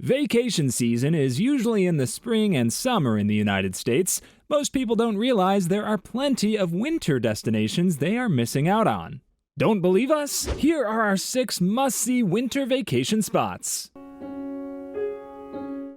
Vacation season is usually in the spring and summer in the United States. Most people don't realize there are plenty of winter destinations they are missing out on. Don't believe us? Here are our 6 must-see winter vacation spots.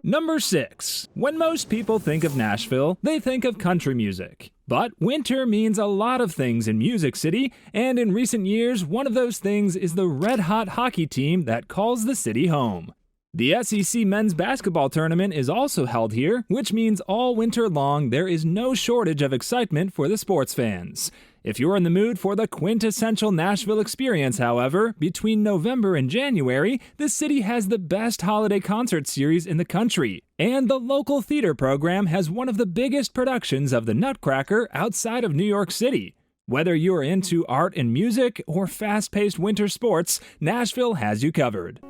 Number 6. When most people think of Nashville, they think of country music. But winter means a lot of things in Music City, and in recent years, one of those things is the red-hot hockey team that calls the city home. The SEC men's basketball tournament is also held here, which means all winter long there is no shortage of excitement for the sports fans. If you're in the mood for the quintessential Nashville experience, however, between November and January, the city has the best holiday concert series in the country, and the local theater program has one of the biggest productions of the Nutcracker outside of New York City. Whether you're into art and music or fast-paced winter sports, Nashville has you covered.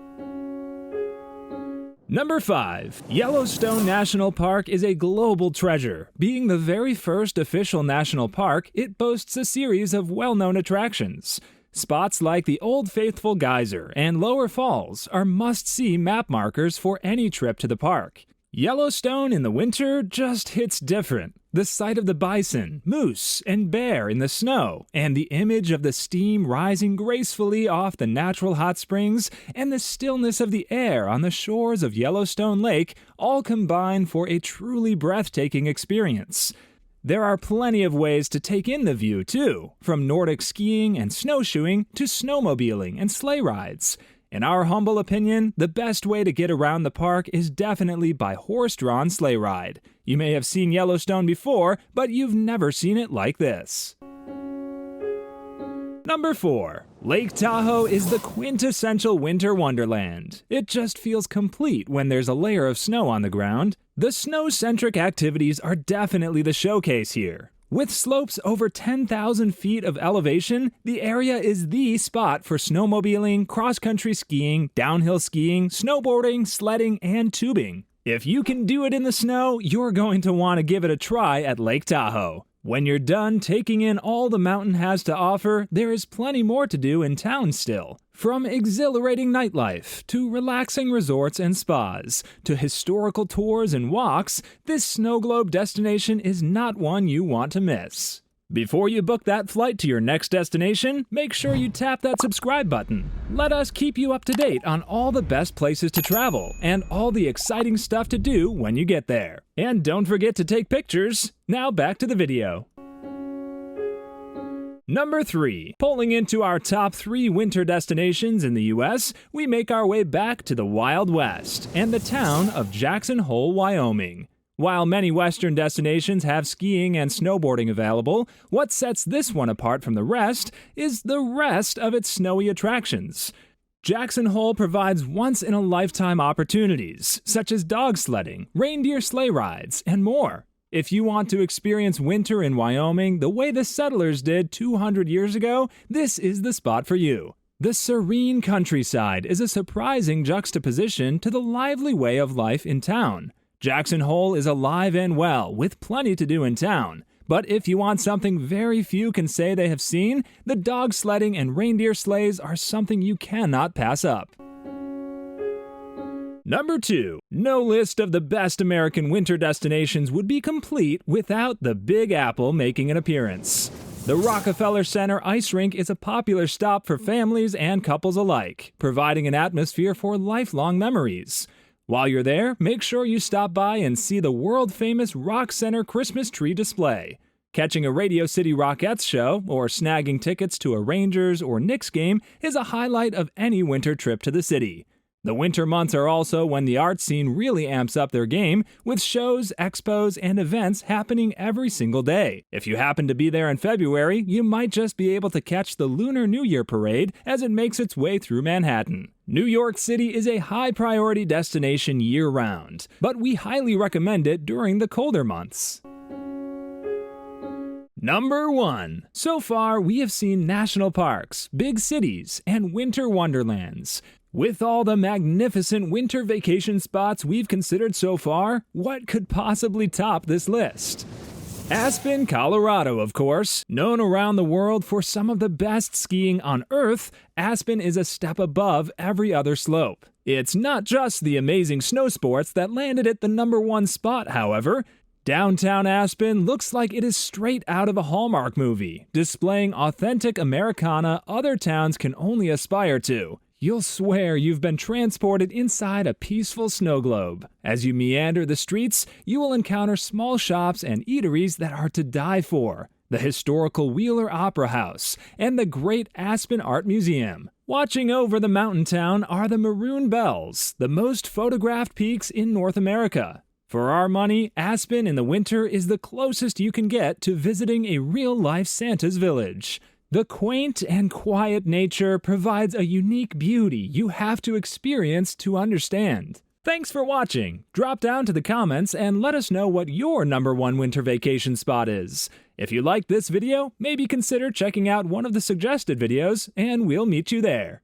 Number 5. Yellowstone National Park is a global treasure. Being the very first official national park, it boasts a series of well-known attractions. Spots like the Old Faithful Geyser and Lower Falls are must-see map markers for any trip to the park. Yellowstone in the winter just hits different. The sight of the bison, moose, and bear in the snow, and the image of the steam rising gracefully off the natural hot springs, and the stillness of the air on the shores of Yellowstone Lake all combine for a truly breathtaking experience. There are plenty of ways to take in the view, too, from Nordic skiing and snowshoeing to snowmobiling and sleigh rides. In our humble opinion, the best way to get around the park is definitely by horse-drawn sleigh ride. You may have seen Yellowstone before, but you've never seen it like this. Number 4. Lake Tahoe is the quintessential winter wonderland. It just feels complete when there's a layer of snow on the ground. The snow-centric activities are definitely the showcase here. With slopes over 10,000 feet of elevation, the area is the spot for snowmobiling, cross-country skiing, downhill skiing, snowboarding, sledding, and tubing. If you can do it in the snow, you're going to want to give it a try at Lake Tahoe. When you're done taking in all the mountain has to offer, there is plenty more to do in town still. From exhilarating nightlife, to relaxing resorts and spas, to historical tours and walks, this snow globe destination is not one you want to miss. Before you book that flight to your next destination, make sure you tap that subscribe button. Let us keep you up to date on all the best places to travel and all the exciting stuff to do when you get there. And don't forget to take pictures. Now back to the video. Number 3. Pulling into our top 3 winter destinations in the U.S., we make our way back to the Wild West and the town of Jackson Hole, Wyoming. While many Western destinations have skiing and snowboarding available, what sets this one apart from the rest is the rest of its snowy attractions. Jackson Hole provides once-in-a-lifetime opportunities, such as dog sledding, reindeer sleigh rides, and more. If you want to experience winter in Wyoming the way the settlers did 200 years ago, this is the spot for you. The serene countryside is a surprising juxtaposition to the lively way of life in town. Jackson Hole is alive and well, with plenty to do in town. But if you want something very few can say they have seen, the dog sledding and reindeer sleighs are something you cannot pass up. Number 2. No list of the best American winter destinations would be complete without the Big Apple making an appearance. The Rockefeller Center ice rink is a popular stop for families and couples alike, providing an atmosphere for lifelong memories. While you're there, make sure you stop by and see the world-famous Rock Center Christmas tree display. Catching a Radio City Rockettes show or snagging tickets to a Rangers or Knicks game is a highlight of any winter trip to the city. The winter months are also when the art scene really amps up their game, with shows, expos, and events happening every single day. If you happen to be there in February, you might just be able to catch the Lunar New Year parade as it makes its way through Manhattan. New York City is a high-priority destination year-round, but we highly recommend it during the colder months. Number 1. So far, we have seen national parks, big cities, and winter wonderlands. With all the magnificent winter vacation spots we've considered so far, what could possibly top this list? Aspen, Colorado, of course. Known around the world for some of the best skiing on Earth, Aspen is a step above every other slope. It's not just the amazing snow sports that landed it the #1 spot, however. Downtown Aspen looks like it is straight out of a Hallmark movie, displaying authentic Americana other towns can only aspire to. You'll swear you've been transported inside a peaceful snow globe. As you meander the streets, you will encounter small shops and eateries that are to die for. The historical Wheeler Opera House, and the Great Aspen Art Museum. Watching over the mountain town are the Maroon Bells, the most photographed peaks in North America. For our money, Aspen in the winter is the closest you can get to visiting a real-life Santa's village. The quaint and quiet nature provides a unique beauty you have to experience to understand. Thanks for watching. Drop down to the comments and let us know what your #1 winter vacation spot is. If you liked this video, maybe consider checking out one of the suggested videos, and we'll meet you there.